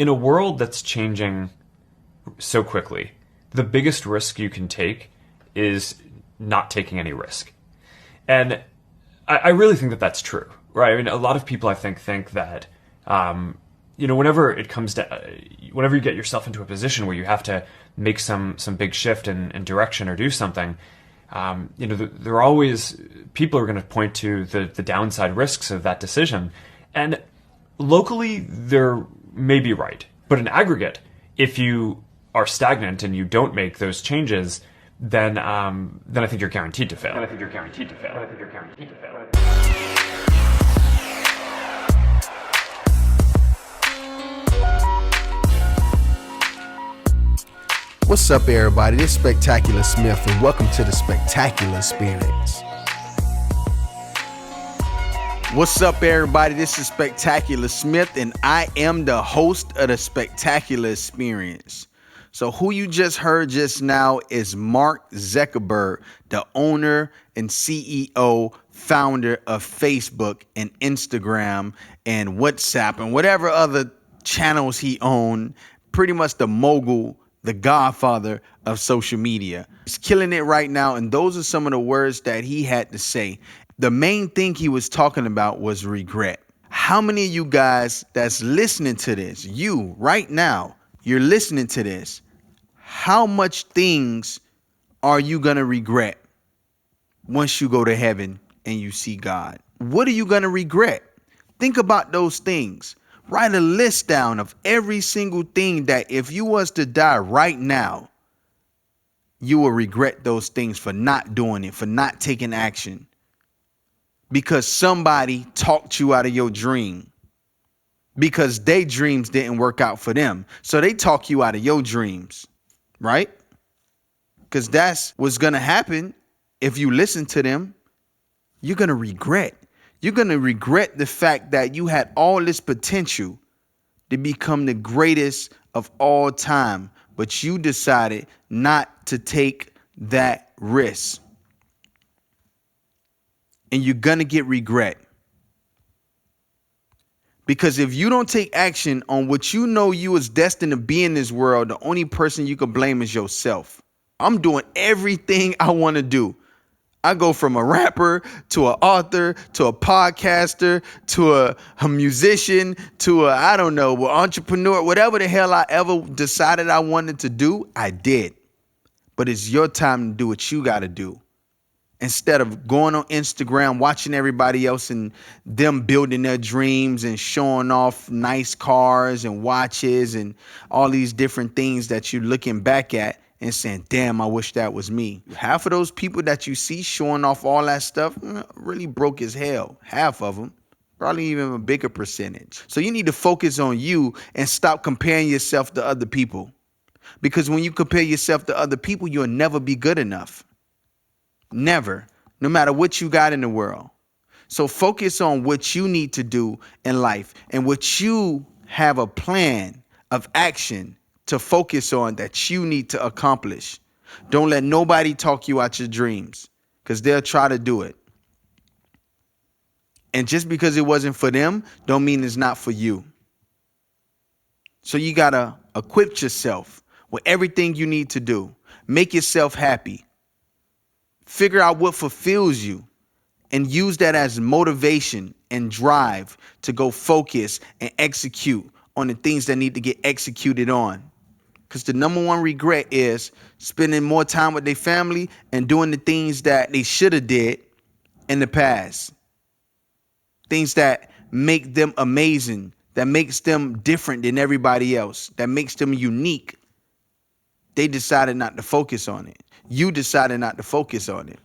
in a world that's changing so quickly, the biggest risk you can take is not taking any risk. And I really think that that's true, right? I mean, a lot of people, I think that, whenever it comes to, whenever you get yourself into a position where you have to make some big shift in direction or do something, there are always, people are going to point to the downside risks of that decision. And locally, they're maybe right. But in aggregate, if you are stagnant and you don't make those changes, then I think you're guaranteed to fail. What's up, everybody? This is Spectacular Smith, and welcome to the Spectacular Experience. What's up, everybody? This is Spectacular Smith, and I am the host of the Spectacular Experience. So who you just heard just now is Mark Zuckerberg, the owner and CEO, founder of Facebook and Instagram and WhatsApp and whatever other channels he owned, pretty much the mogul, the godfather of social media. He's killing it right now, and those are some of the words that he had to say. The main thing he was talking about was regret. How many of you guys that's listening to this, you right now, you're listening to this, how much things are you going to regret once you go to heaven and you see God? What are you going to regret? Think about those things. Write a list down of every single thing that if you was to die right now, you will regret those things for not doing it, for not taking action. Because somebody talked you out of your dream. Because their dreams didn't work out for them. So they talk you out of your dreams, right? Because that's what's going to happen if you listen to them. You're going to regret. You're going to regret the fact that you had all this potential to become the greatest of all time, but you decided not to take that risk. And you're going to get regret. Because if you don't take action on what you know you was destined to be in this world, the only person you can blame is yourself. I'm doing everything I want to do. I go from a rapper to an author to a podcaster to a musician to an entrepreneur, whatever the hell I ever decided I wanted to do, I did. But it's your time to do what you got to do. Instead of going on Instagram, watching everybody else and them building their dreams and showing off nice cars and watches and all these different things that you're looking back at and saying, damn, I wish that was me. Half of those people that you see showing off all that stuff really broke as hell. Half of them, probably even a bigger percentage. So you need to focus on you and stop comparing yourself to other people. Because when you compare yourself to other people, you'll never be good enough. Never, no matter what you got in the world. So focus on what you need to do in life and what you have a plan of action to focus on that you need to accomplish. Don't let nobody talk you out your dreams because they'll try to do it. And just because it wasn't for them, don't mean it's not for you. So you got to equip yourself with everything you need to do. Make yourself happy. Figure out what fulfills you and use that as motivation and drive to go focus and execute on the things that need to get executed on. Because the number one regret is spending more time with their family and doing the things that they should have did in the past. Things that make them amazing, that makes them different than everybody else, that makes them unique. They decided not to focus on it. You decided not to focus on it.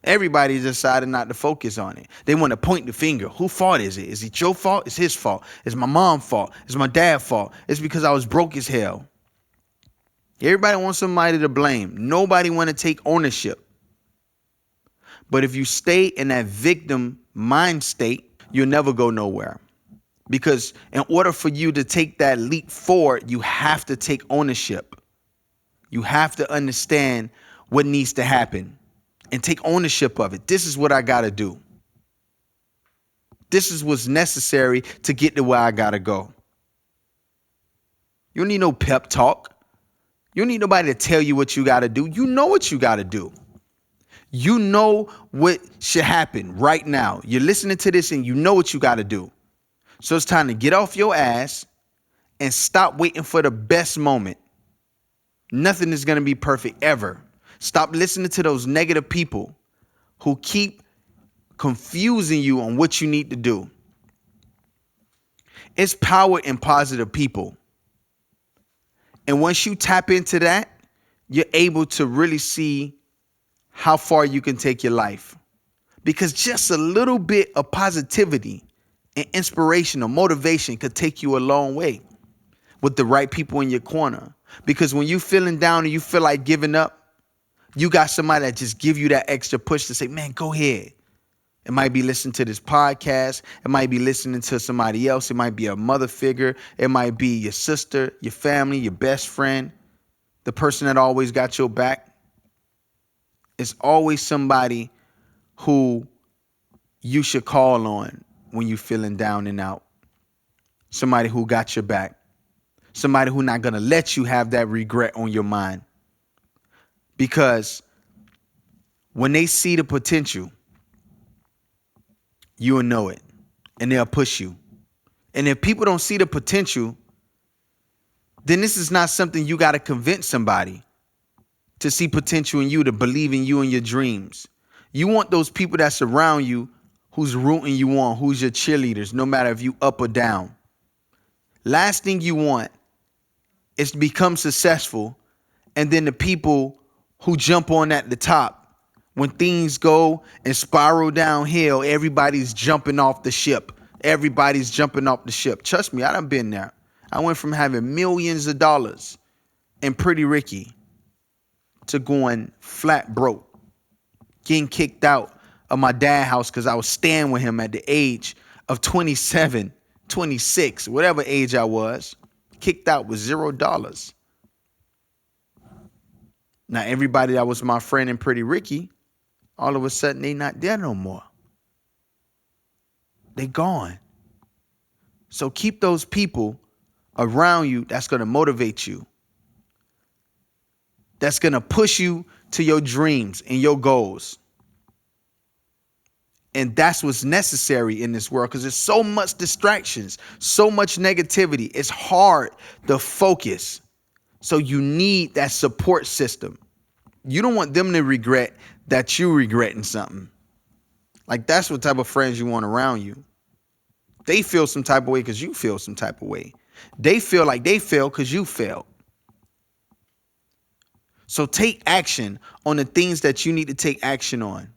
Everybody decided not to focus on it. They want to point the finger. Whose fault is it? Is it your fault? It's his fault. It's my mom's fault. It's my dad's fault. It's because I was broke as hell. Everybody wants somebody to blame. Nobody want to take ownership. But if you stay in that victim mind state, you'll never go nowhere. Because in order for you to take that leap forward, you have to take ownership. You have to understand what needs to happen and take ownership of it. This is what I got to do. This is what's necessary to get to where I got to go. You don't need no pep talk. You don't need nobody to tell you what you got to do. You know what you got to do. You know what should happen right now. You're listening to this and you know what you got to do. So it's time to get off your ass and stop waiting for the best moment. Nothing is going to be perfect ever. Stop listening to those negative people who keep confusing you on what you need to do. It's power in positive people. And once you tap into that, you're able to really see how far you can take your life. Because just a little bit of positivity and inspiration or motivation could take you a long way with the right people in your corner. Because when you're feeling down and you feel like giving up, you got somebody that just give you that extra push to say, man, go ahead. It might be listening to this podcast. It might be listening to somebody else. It might be a mother figure. It might be your sister, your family, your best friend, the person that always got your back. It's always somebody who you should call on when you're feeling down and out. Somebody who got your back. Somebody who's not going to let you have that regret on your mind. Because when they see the potential, you'll know it and they'll push you. And if people don't see the potential, then this is not something you got to convince somebody to see potential in you, to believe in you and your dreams. You want those people that surround you who's rooting you on, who's your cheerleaders, no matter if you up or down. Last thing you want is to become successful, and then the people who jump on at the top, when things go and spiral downhill, everybody's jumping off the ship. Everybody's jumping off the ship. Trust me, I done been there. I went from having millions of dollars and Pretty Ricky to going flat broke, getting kicked out of my dad's house because I was staying with him at the age of 27, 26, whatever age I was, kicked out with $0. Now, everybody that was my friend in Pretty Ricky, all of a sudden, they not there no more. They gone. So keep those people around you that's going to motivate you, that's going to push you to your dreams and your goals. And that's what's necessary in this world, because there's so much distractions, so much negativity. It's hard to focus. So you need that support system. You don't want them to regret that you regretting something. Like, that's what type of friends you want around you. They feel some type of way because you feel some type of way. They feel like they failed because you failed. So take action on the things that you need to take action on.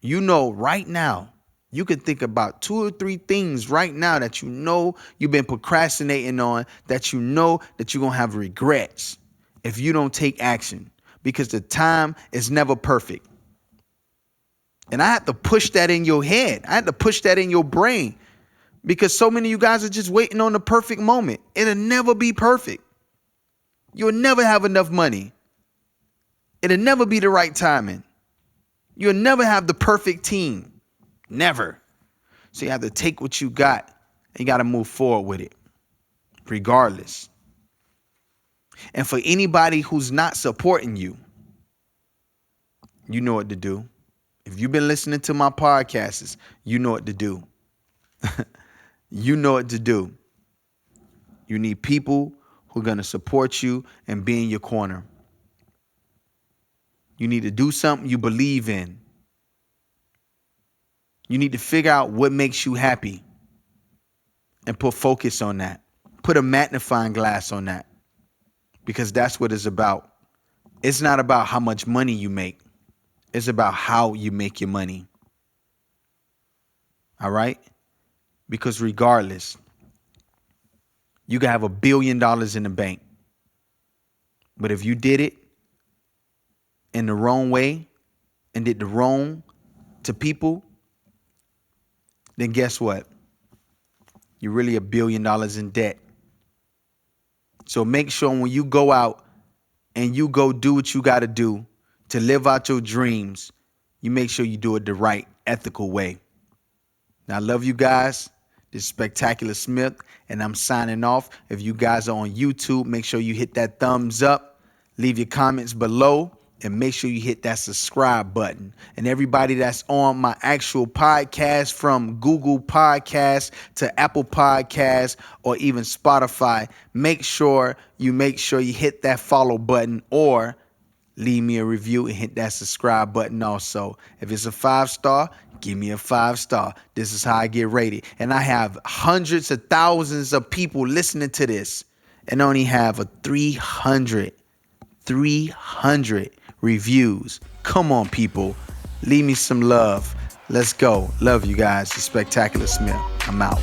You know, right now, you can think about 2 or 3 things right now that you know you've been procrastinating on, that you know that you're going to have regrets if you don't take action, because the time is never perfect. And I had to push that in your head. I had to push that in your brain, because so many of you guys are just waiting on the perfect moment. It'll never be perfect. You'll never have enough money. It'll never be the right timing. You'll never have the perfect team. Never. So you have to take what you got and you got to move forward with it, regardless. And for anybody who's not supporting you, you know what to do. If you've been listening to my podcasts, you know what to do. You know what to do. You need people who are going to support you and be in your corner. You need to do something you believe in. You need to figure out what makes you happy and put focus on that. Put a magnifying glass on that, because that's what it's about. It's not about how much money you make. It's about how you make your money. All right? Because regardless, you can have $1 billion in the bank. But if you did it in the wrong way and did the wrong to people, then guess what? You're really $1 billion in debt. So make sure when you go out and you go do what you got to do to live out your dreams, you make sure you do it the right, ethical way. Now, I love you guys. This is Spectacular Smith, and I'm signing off. If you guys are on YouTube, make sure you hit that thumbs up, leave your comments below, and make sure you hit that subscribe button. And everybody that's on my actual podcast, from Google Podcasts to Apple Podcasts or even Spotify, make sure you hit that follow button, or leave me a review and hit that subscribe button also. If it's a 5-star, give me a 5-star. This is how I get rated. And I have hundreds of thousands of people listening to this and only have a 300 reviews. Come on, people. Leave me some love. Let's go. Love you guys. It's Spectacular Smith. I'm out.